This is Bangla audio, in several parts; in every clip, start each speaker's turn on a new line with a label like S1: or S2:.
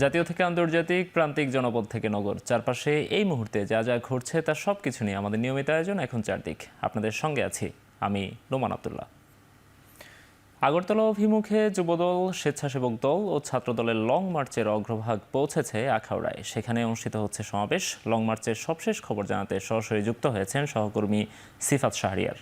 S1: জাতীয় থেকে আন্তর্জাতিক, প্রান্তিক, জনপদ থেকে নগর, চারপাশে এই মুহূর্তে যা যা ঘটছে তার সব কিছু নিয়ে আমাদের নিয়মিত আয়োজন এখন চারদিক। আপনাদের সঙ্গে আছি আমি নোমান আব্দুল্লাহ। আগরতলা অভিমুখে যুবদল, স্বেচ্ছাসেবক দল ও ছাত্রদলের লং মার্চের অগ্রভাগ পৌঁছেছে আখাউড়ায়। সেখানে অনুষ্ঠিত হচ্ছে সমাবেশ। লং মার্চের সবশেষ খবর জানাতে সরাসরি যুক্ত হয়েছেন সহকর্মী সিফাত শাহরিয়ার।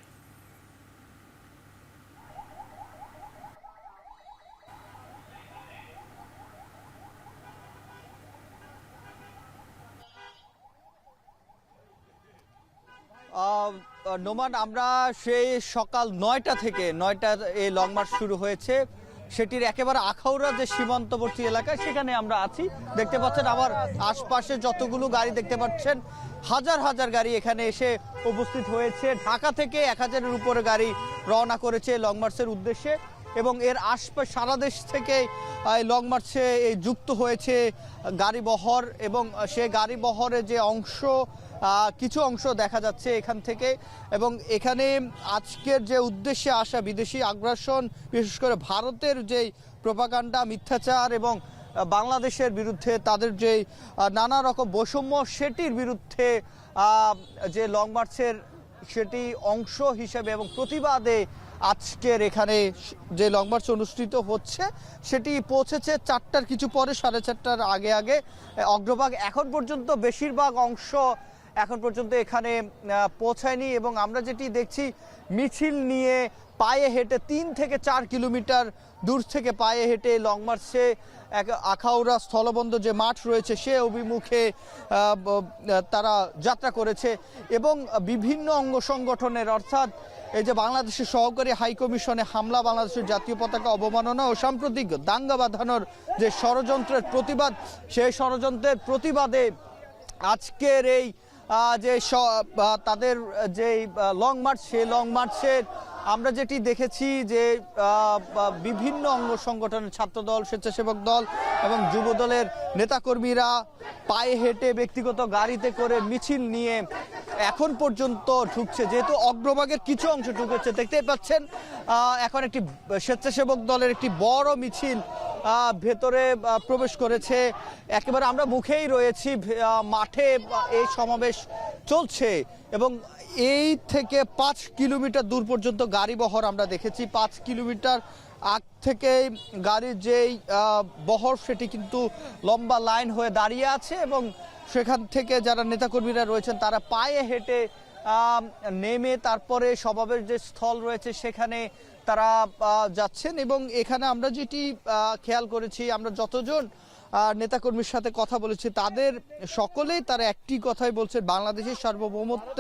S2: নোমান, আমরা সেই সকাল ৯টা থেকে ৯টার এই লং মার্চ শুরু হয়েছে, সেটির একেবারে আখাউড়া যে সীমান্তবর্তী এলাকা সেখানে আমরা আছি। দেখতে পাচ্ছেন আমার আশপাশে যতগুলো গাড়ি দেখতে পাচ্ছেন, হাজার হাজার গাড়ি এখানে এসে উপস্থিত হয়েছে। ঢাকা থেকে ১,০০০-এর উপরে গাড়ি রওনা করেছে লং মার্চের উদ্দেশ্যে এবং এর আশপাশ সারা দেশ থেকে লং মার্চে যুক্ত হয়েছে গাড়ি বহর এবং সে গাড়ি বহরের যে অংশ, কিছু অংশ দেখা যাচ্ছে এখান থেকে। এবং এখানে আজকের যে উদ্দেশ্যে আসা বিদেশি আগ্রাসন, বিশেষ করে ভারতের যেই প্রোপাগান্ডা, মিথ্যাচার এবং বাংলাদেশের বিরুদ্ধে তাদের যে নানা রকম বৈষম্য, সেটির বিরুদ্ধে যে লং মার্চের সেটি অংশ হিসেবে এবং প্রতিবাদে আজকের এখানে যে লং মার্চ অনুষ্ঠিত হচ্ছে সেটি পৌঁছেছে ৪টার কিছু পরে, ৪:৩০টার আগে আগে অগ্রভাগ। এখন পর্যন্ত বেশিরভাগ অংশ এখন পর্যন্ত এখানে পৌঁছায়নি এবং আমরা যেটি দেখছি, মিছিল নিয়ে পায়ে হেঁটে ৩ থেকে ৪ কিলোমিটার দূর থেকে পায়ে হেঁটে লং মার্চে আখাউড়া স্থলবন্দর যে মাঠ রয়েছে সে অভিমুখে তারা যাত্রা করেছে এবং বিভিন্ন অঙ্গ সংগঠনের, অর্থাৎ এই যে বাংলাদেশের সহকারী হাইকমিশনে হামলা, বাংলাদেশের জাতীয় পতাকা অবমাননা ও সাম্প্রতিক দাঙ্গা বাঁধানোর যে ষড়যন্ত্রের প্রতিবাদ, সেই ষড়যন্ত্রের প্রতিবাদে আজকের এই যে তাদের যে লং মার্চ, সেই লং মার্চের আমরা যেটি দেখেছি যে বিভিন্ন অঙ্গ সংগঠনের, ছাত্রদল, স্বেচ্ছাসেবক দল এবং যুবদলের নেতাকর্মীরা পায়ে হেঁটে, ব্যক্তিগত গাড়িতে করে মিছিল নিয়ে এখন পর্যন্ত ঢুকছে। যেহেতু অগ্রভাগের কিছু অংশ ঢুকেছে, দেখতেই পাচ্ছেন এখন একটি স্বেচ্ছাসেবক দলের একটি বড় মিছিল ভেতরে প্রবেশ করেছে। একেবারে আমরা মুখেই রয়েছি, মাঠে এই সমাবেশ চলছে এবং এই থেকে ৫ কিলোমিটার দূর পর্যন্ত গাড়ি বহর আমরা দেখেছি। ৫ কিলোমিটার আগ থেকে গাড়ির যেই বহর সেটি কিন্তু লম্বা লাইন হয়ে দাঁড়িয়ে আছে এবং সেখান থেকে যারা নেতাকর্মীরা রয়েছেন তারা পায়ে হেঁটে নেমে তারপরে সমাবেশ যে স্থল রয়েছে সেখানে তারা যাচ্ছেন। এবং এখানে আমরা যেটি খেয়াল করেছি, আমরা যতজন নেতাকর্মীর সাথে কথা বলেছি তাদের সকলেই তারা একটি কথাই বলছে, বাংলাদেশের সার্বভৌমত্ব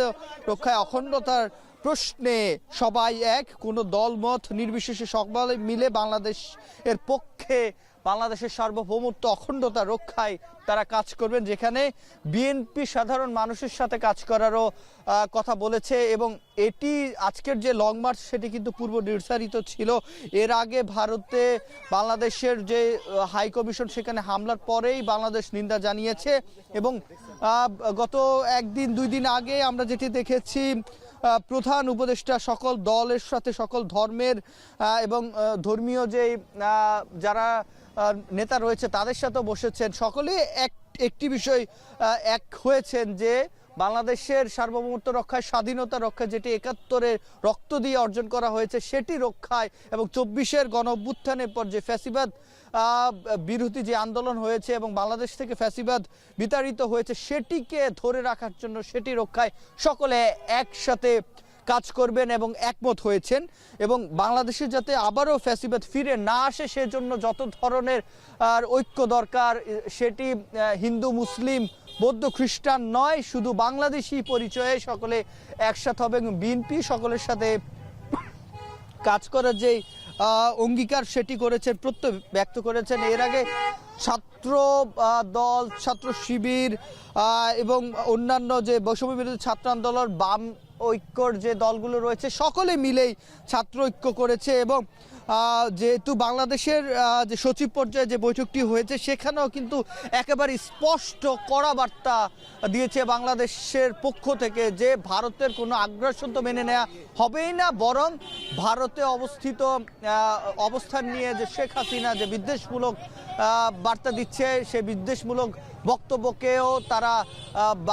S2: রক্ষায়, অখণ্ডতার প্রশ্নে সবাই এক, কোনো দলমত নির্বিশেষে সবাই মিলে বাংলাদেশের পক্ষে, বাংলাদেশের সার্বভৌমত্ব অখণ্ডতা রক্ষায় তারা কাজ করবেন। যেখানে বিএনপি সাধারণ মানুষের সাথে কাজ করারও কথা বলেছে এবং এটি আজকের যে লং মার্চ সেটি কিন্তু পূর্ব নির্ধারিত ছিল। এর আগে ভারতে বাংলাদেশের যে হাই কমিশন সেখানে হামলার পরেই বাংলাদেশ নিন্দা জানিয়েছে এবং গত ১-২ দিন আগে আমরা যেটি দেখেছি, প্রধান উপদেষ্টা সকল দলের সাথে, সকল ধর্মের এবং ধর্মীয় যে যারা নেতা রয়েছে তাদের সাথে বসেছেন, সকলে একটি বিষয় এক হয়েছেন যে বাংলাদেশের সার্বভৌমত্ব রক্ষায়, স্বাধীনতা রক্ষায়, যেটি ৭১-এর রক্ত দিয়ে অর্জন করা হয়েছে সেটি রক্ষায় এবং ২৪-এর গণ অভ্যুত্থানের পর যে ফ্যাসিবাদ বিরোধী যে আন্দোলন হয়েছে এবং বাংলাদেশ থেকে ফ্যাসিবাদ বিতাড়িত হয়েছে সেটিকে ধরে রাখার জন্য, সেটি রক্ষায় সকলে একসাথে কাজ করবেন এবং একমত হয়েছেন এবং বাংলাদেশে যাতে আবারও ফ্যাসিবাদ ফিরে না আসে সেজন্য যত ধরনের ঐক্য দরকার, সেটি হিন্দু, মুসলিম, বৌদ্ধ, খ্রিস্টান নয়, শুধু বাংলাদেশি পরিচয়ে সকলে একসাথে হবে এবং বিএনপি সকলের সাথে কাজ করার যে অঙ্গীকার সেটি করেছেন, প্রত্যয় ব্যক্ত করেছেন। এর আগে ছাত্র দল, ছাত্র শিবির এবং অন্যান্য যে বৈষম্য বিরোধী ছাত্র আন্দোলন, বাম ঐক্যর যে দলগুলো রয়েছে সকলে মিলেই ছাত্র ঐক্য করেছে এবং যেহেতু বাংলাদেশের যে সচিব পর্যায়ে যে বৈঠকটি হয়েছে সেখানেও কিন্তু একেবারে স্পষ্ট কড়া বার্তা দিয়েছে বাংলাদেশের পক্ষ থেকে যে ভারতের কোনো আগ্রাসন তো মেনে নেওয়া হবেই না, বরং ভারতে অবস্থান নিয়ে যে শেখ হাসিনা যে বিদ্বেষমূলক বার্তা দিচ্ছে সে বিদ্বেষমূলক বক্তব্যকেও তারা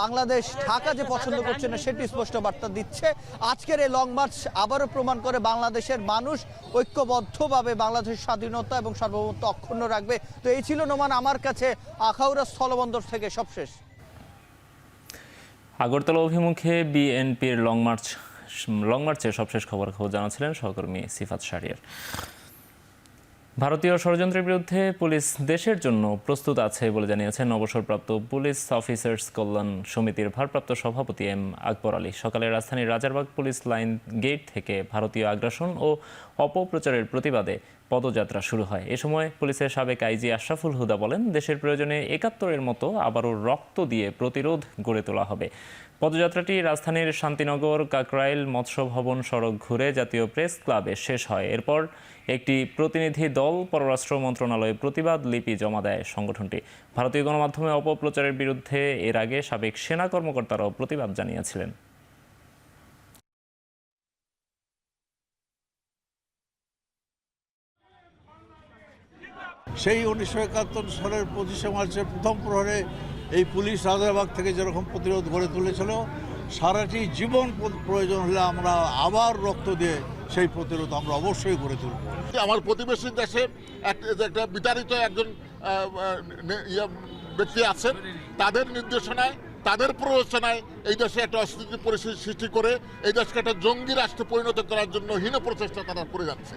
S2: বাংলাদেশ ঢাকা যে পছন্দ করছে না সেটি স্পষ্ট বার্তা দিচ্ছে। আজকের এই লং মার্চ আবারও প্রমাণ করে বাংলাদেশের মানুষ ঐক্যবদ্ধভাবে বাংলাদেশের স্বাধীনতা এবং সার্বভৌমত্ব অক্ষুণ্ণ রাখবে। তো এই ছিল নোমান আমার কাছে আখাউড়া স্থলবন্দর থেকে সবশেষ।
S1: আগরতলা অভিমুখে বিএনপির লং মার্চের সবশেষ খবর জানাচ্ছিলেন সহকর্মী সিফাত শাহরিয়ার। ভারতীয় ষড়যন্ত্রের বিরুদ্ধে পুলিশ দেশের জন্য প্রস্তুত আছে বলে জানিয়েছেন অবসরপ্রাপ্ত পুলিশ অফিসার্স কল্যাণ সমিতির ভারপ্রাপ্ত সভাপতি এম আকবর আলী। সকালে রাজধানীর রাজারবাগ পুলিশ লাইন গেট থেকে ভারতীয় আগ্রাসন ও অপপ্রচারের প্রতিবাদে পদযাত্রা শুরু হয়। এ সময় পুলিশের সাবেক আইজি আশরাফুল হুদা বলেন, দেশের প্রয়োজনে ৭১-এর মতো আবারও রক্ত দিয়ে প্রতিরোধ গড়ে তোলা হবে। পদযাত্রাটি রাজধানীর শান্তিনগর কাকরাইল মৎস্য ভবন সড়ক ঘুরে জাতীয় প্রেস ক্লাবে শেষ হয়। এরপর একটি প্রতিনিধি দল পররাষ্ট্র মন্ত্রণালয়ে প্রতিবাদ লিপি জমা দেয় সংগঠনটি। ভারতীয় গণমাধ্যমে অপপ্রচারের বিরুদ্ধে এর আগে সাবেক সেনা কর্মকর্তারাও প্রতিবাদ জানিয়েছিলেন।
S3: সেই 1971 সালের 25শে মার্চের প্রথম প্রহরে এই পুলিশ রাজারবাগ থেকে যেরকম প্রতিরোধ গড়ে তুলেছিল, সারাটি জীবন প্রয়োজন হলে আমরা আবার রক্ত দিয়ে সেই প্রতিরোধ আমরা অবশ্যই গড়ে তুলব।
S4: আমার প্রতিবেশী দেশে একটা বিতাড়িত একজন ব্যক্তি আছেন, তাদের নির্দেশনায় তাদের প্ররোচনায় এই দেশে একটা অস্থিতিশীল পরিস্থিতি সৃষ্টি করে এই দেশকে একটা জঙ্গি রাষ্ট্রে পরিণত করার জন্য হীন প্রচেষ্টা তারা করে যাচ্ছে।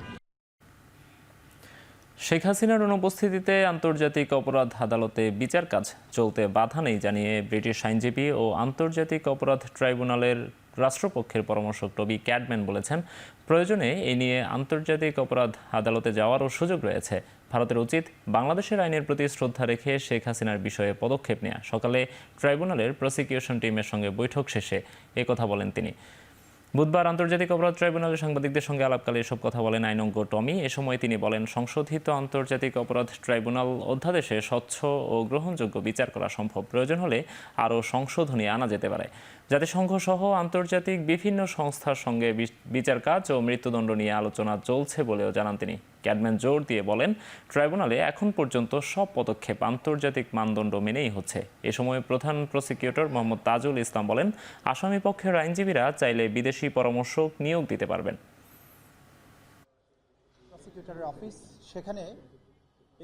S1: শেখ হাসিনার অনুপস্থিতিতে আন্তর্জাতিক অপরাধ আদালতে বিচার কাজ চলতে বাধা নেই জানিয়ে ব্রিটিশ আইনজীবী ও আন্তর্জাতিক অপরাধ ট্রাইব্যুনালের রাষ্ট্রপক্ষের পরামর্শক টবি ক্যাডম্যান বলেছেন, প্রয়োজনে এ নিয়ে আন্তর্জাতিক অপরাধ আদালতে যাওয়ারও সুযোগ রয়েছে। ভারতের উচিত বাংলাদেশের আইনের প্রতি শ্রদ্ধা রেখে শেখ হাসিনার বিষয়ে পদক্ষেপ নেওয়া। সকালে ট্রাইব্যুনালের প্রসিকিউশন টিমের সঙ্গে বৈঠক শেষে একথা বলেন তিনি। বুধবার আন্তর্জাতিক অপরাধ ট্রাইব্যুনালের সাংবাদিকদের সঙ্গে আলাপকালে এসব কথা বলেন আইনজ্ঞ টমি। এ সময় তিনি বলেন, সংশোধিত আন্তর্জাতিক অপরাধ ট্রাইব্যুনাল অধ্যাদেশে স্বচ্ছ ও গ্রহণযোগ্য বিচার করা সম্ভব। প্রয়োজন হলে আরও সংশোধনী আনা যেতে পারে। জাতিসংঘ সহ আন্তর্জাতিক বিভিন্ন সংস্থার সঙ্গে বিচার কাজ ও মৃত্যুদণ্ড নিয়ে আলোচনা চলছে বলেও জানান তিনি। ক্যাডম্যান জোর দিয়ে বলেন, ট্রাইব্যুনালে এখন পর্যন্ত সব পদক্ষেপ আন্তর্জাতিক মানদণ্ড মেনেই হচ্ছে। এ সময় প্রধান প্রসিকিউটর মোহাম্মদ তাজুল ইসলাম বলেন, আসামি পক্ষের আইনজীবীরা চাইলে বিদেশি পরামর্শক নিয়োগ দিতে পারবেন।
S5: প্রসিকিউটরের অফিস সেখানে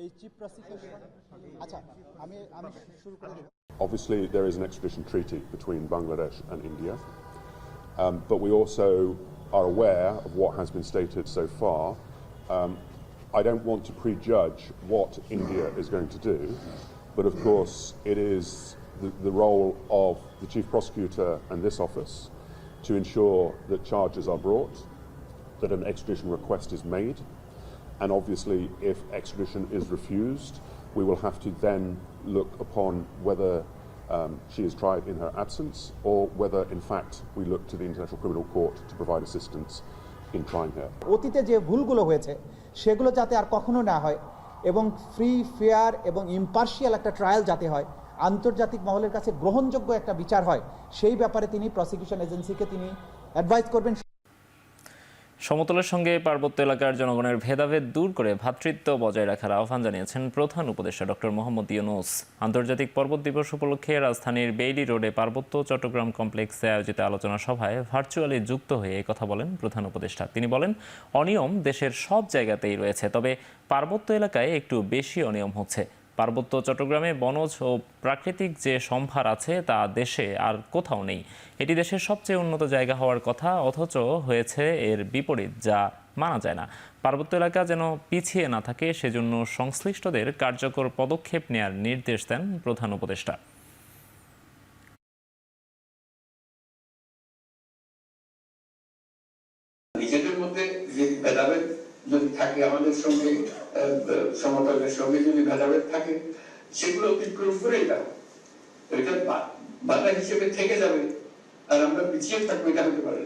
S5: এই চিফ প্রসিকিউটর আমি শুরু করে দেব।
S6: Obviously, there is an extradition treaty between Bangladesh and India, but we also are aware of what has been stated so far. I don't want to prejudge what India is going to do, but of course it is the role of the Chief Prosecutor and this office to ensure that charges are brought, that an extradition request is made, and obviously if extradition is refused, we will have to then look upon whether she is tried in her absence or whether in fact we look to the International Criminal Court to provide assistance in trying her.
S5: অতীতে যে ভুলগুলো হয়েছে সেগুলো যাতে আর কখনো না হয় এবং ফ্রি ফেয়ার এবং ইম্পার্শিয়াল একটা ট্রায়াল যাতে হয়, আন্তর্জাতিক মহলের কাছে গ্রহণযোগ্য একটা বিচার হয়, সেই ব্যাপারে তিনি প্রসিকিউশন এজেন্সিকে তিনি অ্যাডভাইস করবেন।
S1: সমতলের সঙ্গে পার্বত্য এলাকার জনগণের ভেদাভেদ দূর করে ভ্রাতৃত্ব বজায় রাখার আহ্বান জানিয়েছেন প্রধান উপদেষ্টা ডক্টর মোহাম্মদ ইউনূস। আন্তর্জাতিক পর্বত দিবস উপলক্ষে রাজধানীর বেইলি রোডে পার্বত্য চট্টগ্রাম কমপ্লেক্সে আয়োজিত আলোচনা সভায় ভার্চুয়ালি যুক্ত হয়ে একথা বলেন প্রধান উপদেষ্টা। তিনি বলেন, অনিয়ম দেশের সব জায়গাতেই রয়েছে, তবে পার্বত্য এলাকায় একটু বেশি অনিয়ম হচ্ছে। পার্বত্য চট্টগ্রামে বনজ ও প্রাকৃতিক যে সম্ভার আছে তা দেশে আর কোথাও নেই। এটি দেশের সবচেয়ে উন্নত জায়গা হওয়ার কথা, অথচ হয়েছে এর বিপরীত, যা মানা যায় না। পার্বত্য এলাকা যেন পিছিয়ে না থাকে সেজন্য সংশ্লিষ্টদের কার্যকর পদক্ষেপ নেয়ার নির্দেশ দেন প্রধান উপদেষ্টা।
S7: নিজেদের মধ্যে যে ভেদাভেদ যদি থাকে, আমাদের সঙ্গে সমতলের সঙ্গে যদি ভেদাভেদ থাকে, সেগুলো অতিক্রম করেই যাবো, এটা বাধা হিসেবে থেকে যাবে আর আমরা পিছিয়ে থাকবো, এটা হতে পারে।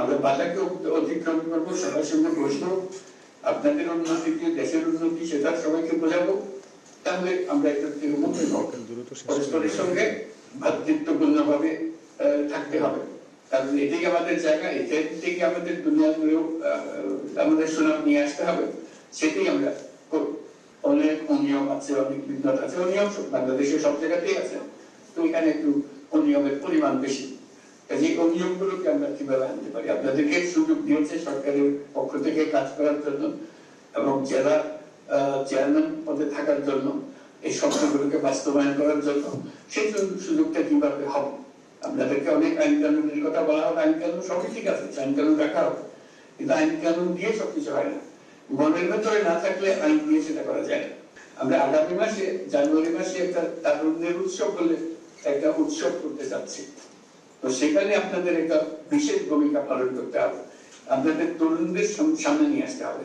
S7: আমরা বাধাকে অতিক্রম করবো, সবার সঙ্গে বসবো, আপনাদের উন্নতি কি দেশের উন্নতি সেটা সবাইকে বোঝাবো, তাহলে আমরা একটা মুক্তি পাবো। পরস্পরের সঙ্গে ভ্রাতৃত্বপূর্ণভাবে থাকতে হবে, কারণ এদিকে আমাদের জায়গা, এদিকে আমাদের দুনিয়ার আমাদের সুনাম নিয়ে আসতে হবে, সেটাই আমরা করব। অনেক অনিয়ম আছে, অনেক বিঘ্নতা আছে, অনিয়ম বাংলাদেশের সব জায়গাতেই আছে, তো এখানে একটু অনিয়মের পরিমাণ বেশি। এই অনিয়মগুলোকে আমরা কিভাবে আনতে পারি? আপনাদেরকে সুযোগ দিয়েছে সরকারের পক্ষ থেকে কাজ করার জন্য এবং জেলা চেয়ারম্যান পদে থাকার জন্য, এই শব্দগুলোকে বাস্তবায়ন করার জন্য। সেই সুযোগটা কিভাবে হবে? আপনাদেরকে অনেক আইন কানুনের কথা বলা হবে, আইন কানুন সবই ঠিক আছে, আইন কানুন রাখা হবে, কিন্তু আইন কানুন দিয়ে সবকিছু হয় না। মনের ভেতরে না থাকলে আইন দিয়ে সেটা করা যায় না। আমরা আগামী মাসে জানুয়ারি মাসে একটা তারুণ্যের উৎসব বলে একটা উৎসব করতে যাচ্ছি, তো সেখানে আপনাদের একটা বিশেষ ভূমিকা পালন করতে হবে, আপনাদের তরুণদের সামনে নিয়ে আসতে হবে।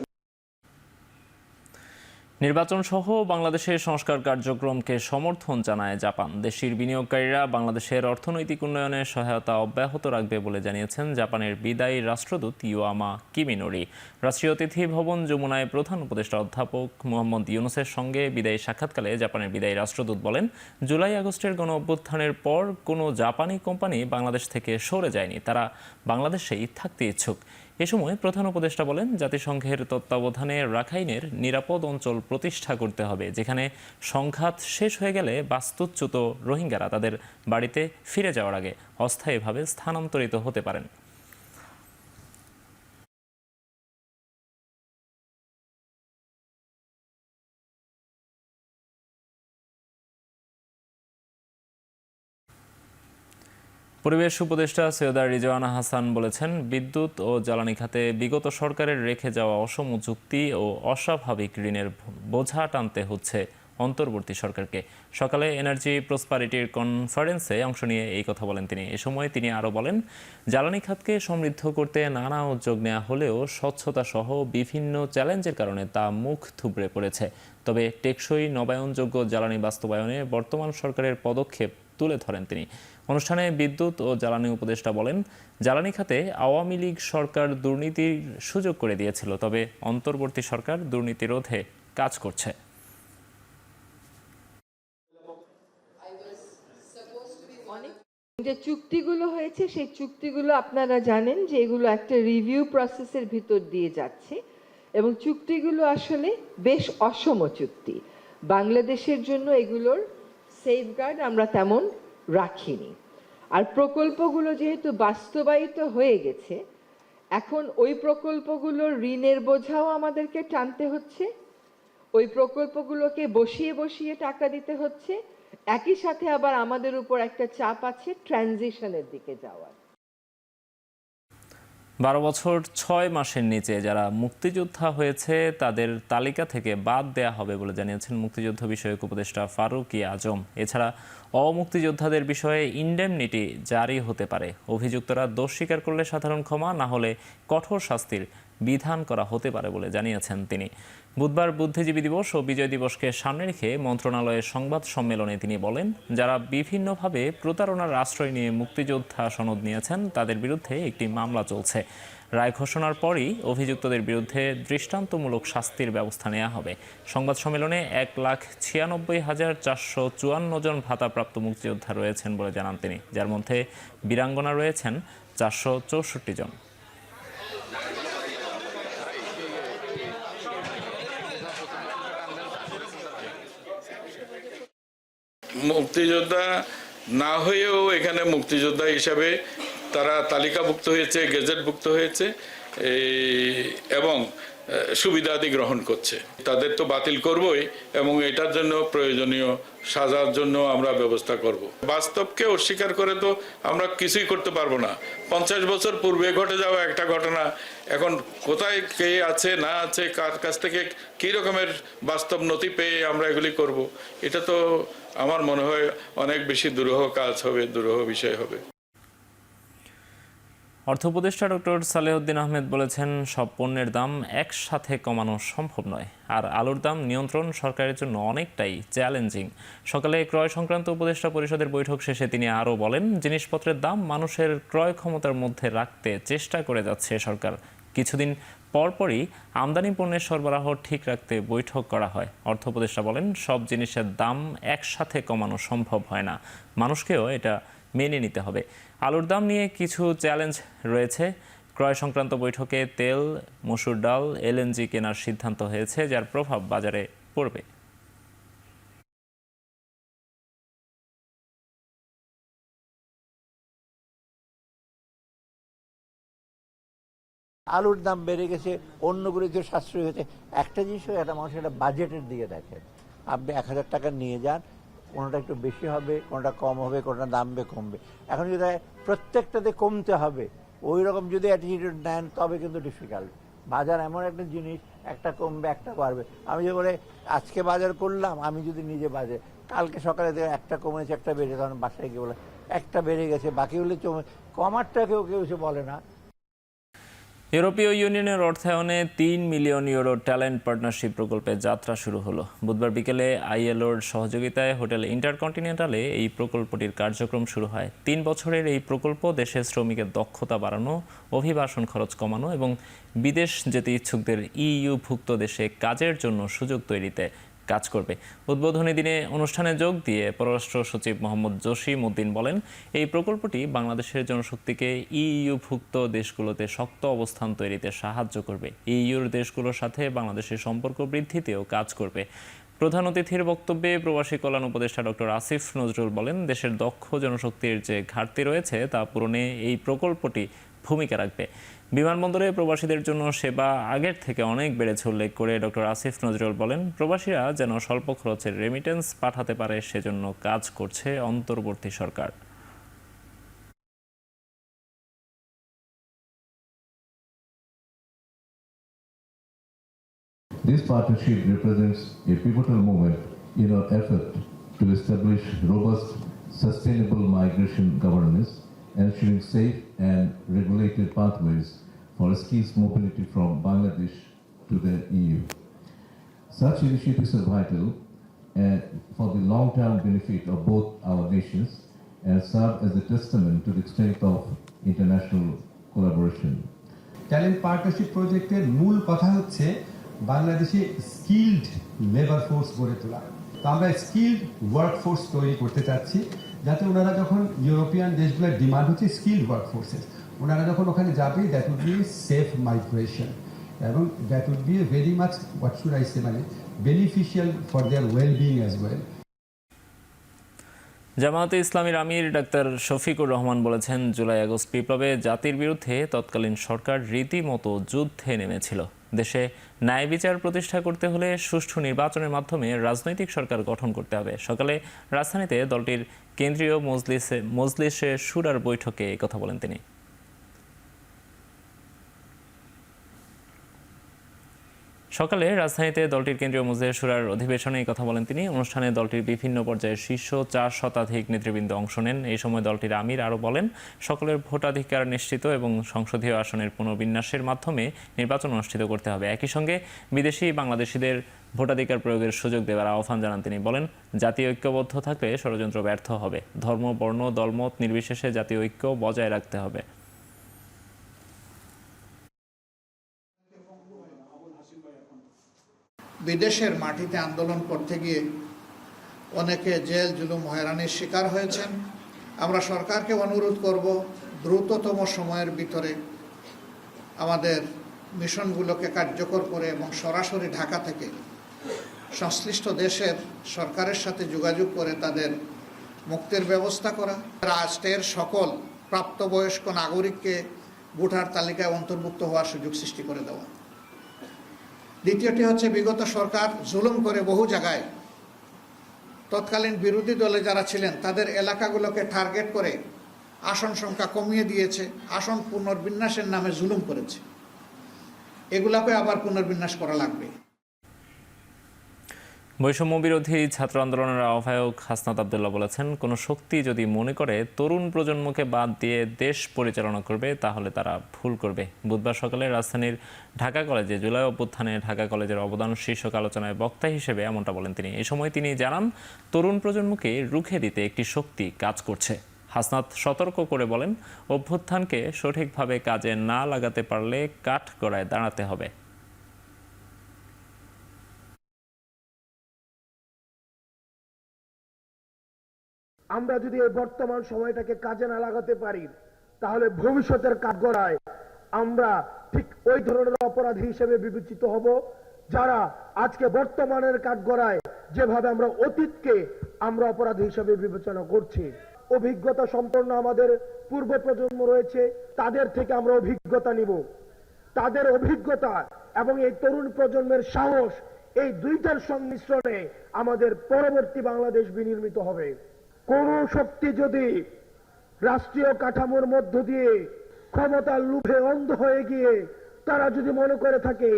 S1: নির্বাচন সহ বাংলাদেশের সংস্কার কার্যক্রমকে সমর্থন জানায় জাপান। দেশীয় বিনিয়োগকারীরা বাংলাদেশের অর্থনৈতিক উন্নয়নে সহায়তা অব্যাহত রাখবে বলে জানিয়েছেন জাপানের বিদায়ী রাষ্ট্রদূত ইওয়ামা কিমিনোরি। রাষ্ট্রীয় অতিথি ভবন যমুনায় প্রধান উপদেষ্টা অধ্যাপক মোহাম্মদ ইউনুসের সঙ্গে বিদায়ী সাক্ষাৎকালে জাপানের বিদায়ী রাষ্ট্রদূত বলেন, জুলাই আগস্টের গণ অভ্যুত্থানের পর কোনো জাপানি কোম্পানি বাংলাদেশ থেকে সরে যায়নি, তারা বাংলাদেশেই থাকতে ইচ্ছুক। এ সময় প্রধান উপদেষ্টা বলেন, জাতিসংঘের তত্ত্বাবধানে রাখাইনের নিরাপদ অঞ্চল প্রতিষ্ঠা করতে হবে, যেখানে সংঘাত শেষ হয়ে গেলে বাস্তুচ্যুত রোহিঙ্গারা তাদের বাড়িতে ফিরে যাওয়ার আগে অস্থায়ীভাবে স্থানান্তরিত হতে পারেন। পরিবেশ উপদেষ্টা সৈয়দা রিজওয়ানা হাসান বলেছেন, বিদ্যুৎ ও জ্বালানি খাতে বিগত সরকারের রেখে যাওয়া অসম চুক্তি ও অস্বাভাবিক ঋণের বোঝা টানতে হচ্ছে অন্তর্বর্তী সরকারকে। সকালে এনার্জি প্রসপারিটির কনফারেন্সে অংশ নিয়ে এই কথা বলেন তিনি। এ সময় তিনি আরও বলেন, জ্বালানি খাতকে সমৃদ্ধ করতে নানা উদ্যোগ নেওয়া হলেও স্বচ্ছতা সহ বিভিন্ন চ্যালেঞ্জের কারণে তা মুখ থুবড়ে পড়েছে। তবে টেকসই নবায়নযোগ্য জ্বালানি বাস্তবায়নে বর্তমান সরকারের পদক্ষেপ তুলে ধরেন তিনি। অনুষ্ঠানে বিদ্যুৎ ও জ্বালানি উপদেষ্টা বলেন, জ্বালানি খাতে আওয়ামী লীগ সরকার দুর্নীতির সুযোগ করে দিয়েছিল, তবে অন্তর্বর্তী সরকার দুর্নীতি রোধে কাজ করছে।
S8: যে চুক্তিগুলো হয়েছে সেই চুক্তিগুলো আপনারা জানেন যে এগুলো একটা রিভিউ প্রসেসের ভিতর দিয়ে যাচ্ছে এবং চুক্তিগুলো আসলে বেশ অসম চুক্তি। বাংলাদেশের জন্য এগুলোর সেফগার্ড আমরা তেমন রাখিনি। আর প্রকল্পগুলো যেহেতু বাস্তবায়িত হয়ে গেছে, এখন ওই প্রকল্পগুলোর ঋণের বোঝাও আমাদেরকে টানতে হচ্ছে, ওই প্রকল্পগুলোকে বসিয়ে বসিয়ে টাকা দিতে হচ্ছে, একই সাথে আবার আমাদের উপর একটা চাপ আছে ট্রানজিশনের দিকে যাওয়ার।
S1: 12 বছর 6 মাসের নিচে যারা মুক্তিযোদ্ধা হয়েছে তাদের তালিকা থেকে বাদ দেয়া হবে বলে জানিয়েছেন মুক্তিযুদ্ধ বিষয়ক উপদেষ্টা ফারুকী আজম। এছাড়া অমুক্তিযোদ্ধাদের বিষয়ে ইনডেমনিটি জারি হতে পারে। অভিযুক্তরা দোষ স্বীকার করলে সাধারণ ক্ষমা, না হলে কঠোর শাস্তির বিধান করা হতে পারে বলে জানিয়েছেন তিনি। বুধবার বুদ্ধিজীবী দিবস ও বিজয় দিবসকে সামনে রেখে মন্ত্রণালয়ের সংবাদ সম্মেলনে তিনি বলেন, যারা বিভিন্নভাবে প্রতারণার আশ্রয় নিয়ে মুক্তিযোদ্ধা সনদ নিয়েছেন তাদের বিরুদ্ধে একটি মামলা চলছে। রায় ঘোষণার পরই অভিযুক্তদের বিরুদ্ধে দৃষ্টান্তমূলক শাস্তির ব্যবস্থা নেওয়া হবে। সংবাদ সম্মেলনে 1,96,454 জন ভাতাপ্রাপ্ত মুক্তিযোদ্ধা রয়েছেন বলে জানান তিনি, যার মধ্যে বীরাঙ্গনা রয়েছেন 464 জন।
S9: মুক্তিযোদ্ধা না হয়েও এখানে মুক্তিযোদ্ধা হিসাবে তারা তালিকাভুক্ত হয়েছে, গেজেটভুক্ত হয়েছে এবং সুবিধাদি গ্রহণ করছে। তাদের তো বাতিল করবই এবং এটার জন্য প্রয়োজনীয় সাজার জন্য আমরা ব্যবস্থা করব। বাস্তবকে অস্বীকার করে তো আমরা কিছুই করতে পারবো না। 50 বছর পূর্বে ঘটে যাওয়া একটা ঘটনা এখন কোথায় কে আছে না আছে, কার কাছ থেকে কী রকমের বাস্তব নথি পেয়ে আমরা এগুলি করব, এটা তো আমার মনে হয় অনেক বেশি দুরূহ কাজ হবে, দুরূহ বিষয় হবে।
S1: অর্থ উপদেষ্টা ডক্টর সালেহউদ্দিন আহমেদ বলেছেন, সব পণ্যের দাম একসাথে কমানো সম্ভব নয়, আর আলুর দাম নিয়ন্ত্রণ সরকারের জন্য অনেকটাই চ্যালেঞ্জিং। সকালে ক্রয় সংক্রান্ত উপদেষ্টা পরিষদের বৈঠক শেষে তিনি আরও বলেন, জিনিসপত্রের দাম মানুষের ক্রয় ক্ষমতার মধ্যে রাখতে চেষ্টা করে যাচ্ছে সরকার। কিছুদিন পরপরই আমদানি পণ্যের সরবরাহ ঠিক রাখতে বৈঠক করা হয়। অর্থ উপদেষ্টা বলেন, সব জিনিসের দাম একসাথে কমানো সম্ভব হয় না, মানুষকেও এটা মেনে নিতে হবে। আলুর দাম নিয়ে কিছু চ্যালেঞ্জ রয়েছে। ক্রয় সংক্রান্ত বৈঠকে তেল, মসুর ডাল, এলএনজি কেনার সিদ্ধান্ত হয়েছে, যার প্রভাব বাজারে পড়বে।
S10: আলুর দাম বেড়ে গেছে, অন্যগুলো যে সাশ্রয় হয়েছে। একটা জিনিস একটা মানুষ একটা বাজেটের দিকে দেখেন। আপনি 1000 টাকা নিয়ে যান, কোনোটা একটু বেশি হবে, কোনোটা কম হবে, কোনোটা দাম কমবে। এখন যদি প্রত্যেকটাতে কমতে হবে, ওই রকম যদি অ্যাটিটিউড নেন তবে কিন্তু ডিফিকাল্ট। বাজার এমন একটা জিনিস, একটা কমবে একটা বাড়বে। আমি যে বলে আজকে বাজার করলাম, আমি যদি নিজে বাজার কালকে সকালে দেখে একটা কমেছে একটা বেড়ে, তখন বাসায় গিয়ে বলে একটা বেড়ে গেছে, বাকিগুলো কমারটা কেউ এসে বলে না।
S1: ইউরোপীয় ইউনিয়নের অর্থায়নে 3 মিলিয়ন ইউরো ট্যালেন্ট পার্টনারশিপ প্রকল্পের যাত্রা শুরু হলো। বুধবার বিকেলে আইএলওর সহযোগিতায় হোটেল ইন্টারকন্টিনেন্টালে এই প্রকল্পটির কার্যক্রম শুরু হয়। 3 বছরের এই প্রকল্প দেশের শ্রমিকের দক্ষতা বাড়ানো, অভিবাসন খরচ কমানো এবং বিদেশ যেতে ইচ্ছুকদের ইইউভুক্ত দেশে কাজের জন্য সুযোগ তৈরিতে কাজ করবে। উদ্বোধনী দিনে অনুষ্ঠানে যোগ দিয়ে পররাষ্ট্র সচিব মোহাম্মদ জসিম উদ্দিন বলেন, এই প্রকল্পটি বাংলাদেশের জনশক্তিকে ইইউভুক্ত দেশগুলোতে শক্ত অবস্থান তৈরিতে সাহায্য করবে। ইইউর দেশগুলোর সাথে বাংলাদেশের সম্পর্ক বৃদ্ধিতেও কাজ করবে। প্রধান অতিথির বক্তব্যে প্রবাসী কল্যাণ উপদেষ্টা ডক্টর আসিফ নজরুল বলেন, দেশের দক্ষ জনশক্তির যে ঘাটতি রয়েছে তা পূরণে এই প্রকল্পটি ভূমিকা রাখবে। বিমানবন্দরে প্রবাসীদের জন্য সেবা আগের থেকে অনেক বেড়েছে উল্লেখ করে ডক্টর আসিফ নজরুল বলেন, প্রবাসীরা যেন স্বল্প খরচের রেমিটেন্স পাঠাতে পারে সেজন্য কাজ করছে অন্তর্বর্তী সরকার।
S11: This partnership represents a pivotal moment in our effort to establish robust, sustainable migration governance, ensuring safe and regulated pathways for skills mobility from Bangladesh to the EU. Such initiatives are vital for the long-term benefit of both our nations and serve as a testament to the strength of international collaboration.
S12: Talent partnership প্রজেক্টের মূল কথা হচ্ছে বাংলাদেশে স্কিলড লেবার ফোর্স গড়ে তোলা। তো আমরা স্কিলড ওয়ার্কফোর্স তৈরি করতে চাচ্ছি, যাতে ওনারা যখন ইউরোপিয়ান দেশগুলোর ডিমান্ড হচ্ছে স্কিলড ওয়ার্কফোর্সেস, ওনারা যখন ওখানে যাবে that would be safe migration এবং that would be very much what should I say মানে beneficial for their well being as well.
S1: জামায়াতে ইসলামীর আমির ডাক্তার শফিকুর রহমান বলেছেন, জুলাই আগস্ট বিপ্লবে জাতির বিরুদ্ধে তৎকালীন সরকার রীতিমতো যুদ্ধে নেমেছিল। দেশে ন্যায় বিচার প্রতিষ্ঠা করতে হলে সুষ্ঠু নির্বাচনের মাধ্যমে রাজনৈতিক সরকার গঠন করতে হবে। সকালে রাজধানীতে দলটির কেন্দ্রীয় মজলিসে শুরার বৈঠকে কথা বলেন তিনি। সকালে রাজধানীতে দলটির কেন্দ্রীয় মজলিসে শুরার অধিবেশনে কথা বলেন তিনি। অনুষ্ঠানে দলটির বিভিন্ন পর্যায়ের শীর্ষ 4 শতাধিক নেতৃবৃন্দ অংশ নেন। এই সময় দলটির আমির আরও বলেন, সকলের ভোটাধিকার নিশ্চিত এবং সংসদীয় আসনের পুনর্বিন্যাসের মাধ্যমে নির্বাচন অনুষ্ঠিত করতে হবে। একই সঙ্গে বিদেশি বাংলাদেশিদের ভোটাধিকার প্রয়োগের সুযোগ দেওয়ার আহ্বান জানান তিনি। বলেন, জাতীয় ঐক্যবদ্ধ থাকলে ষড়যন্ত্র ব্যর্থ হবে। ধর্ম, বর্ণ, দলমত নির্বিশেষে জাতীয় ঐক্য বজায় রাখতে হবে।
S13: বিদেশের মাটিতে আন্দোলন করতে গিয়ে অনেকে জেল জুলুম হয়রানির শিকার হয়েছেন। আমরা সরকারকে অনুরোধ করব, দ্রুততম সময়ের ভিতরে আমাদের মিশনগুলোকে কার্যকর করে এবং সরাসরি ঢাকা থেকে সংশ্লিষ্ট দেশের সরকারের সাথে যোগাযোগ করে তাদের মুক্তির ব্যবস্থা করা, রাষ্ট্রের সকল প্রাপ্তবয়স্ক নাগরিককে ভোটার তালিকায় অন্তর্ভুক্ত হওয়ার সুযোগ সৃষ্টি করে দেওয়া। দ্বিতীয়টি হচ্ছে, বিগত সরকার জুলুম করে বহু জায়গায় তৎকালীন বিরোধী দলে যারা ছিলেন তাদের এলাকাগুলোকে টার্গেট করে আসন সংখ্যা কমিয়ে দিয়েছে, আসন পুনর্বিন্যাসের নামে জুলুম করেছে। এগুলাকে আবার পুনর্বিন্যাস করা লাগবে।
S1: বৈষম্য বিরোধী ছাত্র আন্দোলনের আহ্বায়ক হাসনাত আবদুল্লাহ বলেছেন, কোনো শক্তি যদি মনে করে তরুণ প্রজন্মকে বাদ দিয়ে দেশ পরিচালনা করবে তাহলে তারা ভুল করবে। বুধবার সকালে রাজধানীর ঢাকা কলেজে জুলাই অভ্যুত্থানে ঢাকা কলেজের অবদান শীর্ষক আলোচনায় বক্তা হিসেবে এমনটা বলেন তিনি। এই সময় তিনি জানান, তরুণ প্রজন্মকে রুখে দিতে একটি শক্তি কাজ করছে। হাসনাত সতর্ক করে বলেন, অভ্যুত্থানকে সঠিকভাবে কাজে না লাগাতে পারলে কাঠগড়ায় দাঁড়াতে হবে।
S14: আমরা যদি এই বর্তমান সময়টাকে কাজে না লাগাতে পারি, তাহলে ভবিষ্যতের কাঠগড়ায় আমরা ঠিক ওই ধরনের অপরাধী হিসেবে বিবেচিত হব, যারা আজকে বর্তমানের কাঠগড়ায় যেভাবে আমরা অতীতকে আমরা অপরাধী হিসেবে বিবেচনা করছি। অভিজ্ঞতা সম্পন্ন আমাদের পূর্ব প্রজন্ম রয়েছে, তাদের থেকে আমরা অভিজ্ঞতা নিব। তাদের অভিজ্ঞতা এবং এই তরুণ প্রজন্মের সাহস, এই দুইটার সংমিশ্রণে আমাদের পরবর্তী বাংলাদেশ বিনির্মিত হবে। কোন শক্তি যদি রাষ্ট্রীয় কাঠামোর মধ্য দিয়ে ক্ষমতার লোভে অন্ধ হয়ে গিয়ে তারা যদি মনে করে থাকে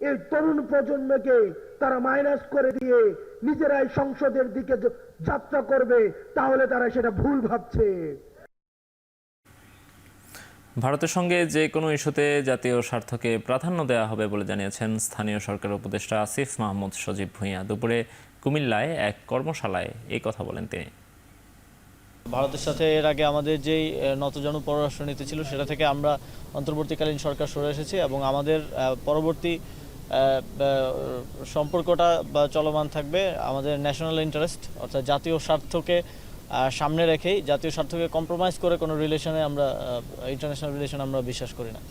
S14: এই তরুণ প্রজন্মকে তারা মাইনাস করে দিয়ে নিজেরাই সংসদের দিকে যাত্রা করবে, তাহলে তারা সেটা ভুল ভাবছে।
S1: ভারতের সঙ্গে যে কোনো ইস্যুতে জাতীয় স্বার্থকে প্রাধান্য দেওয়া হবে বলে জানিয়েছেন স্থানীয় সরকার উপদেষ্টা আসিফ মাহমুদ সজীব ভুঁইয়া। দুপুরে কুমিল্লায় এক কর্মশালায় এই কথা বলেন তিনি।
S15: ভারতের সাথে এর আগে আমাদের যেই নতজানু পররাষ্ট্রনীতি ছিল, সেটা থেকে আমরা অন্তর্বর্তীকালীন সরকার সরে এসেছি এবং আমাদের পরবর্তী সম্পর্কটা চলমান থাকবে আমাদের ন্যাশনাল ইন্টারেস্ট, অর্থাৎ জাতীয় স্বার্থকে সামনে রেখেই। জাতীয় স্বার্থকে কম্প্রোমাইজ করে কোনো রিলেশনে আমরা ইন্টারন্যাশনাল রিলেশন আমরা বিশ্বাস করি না।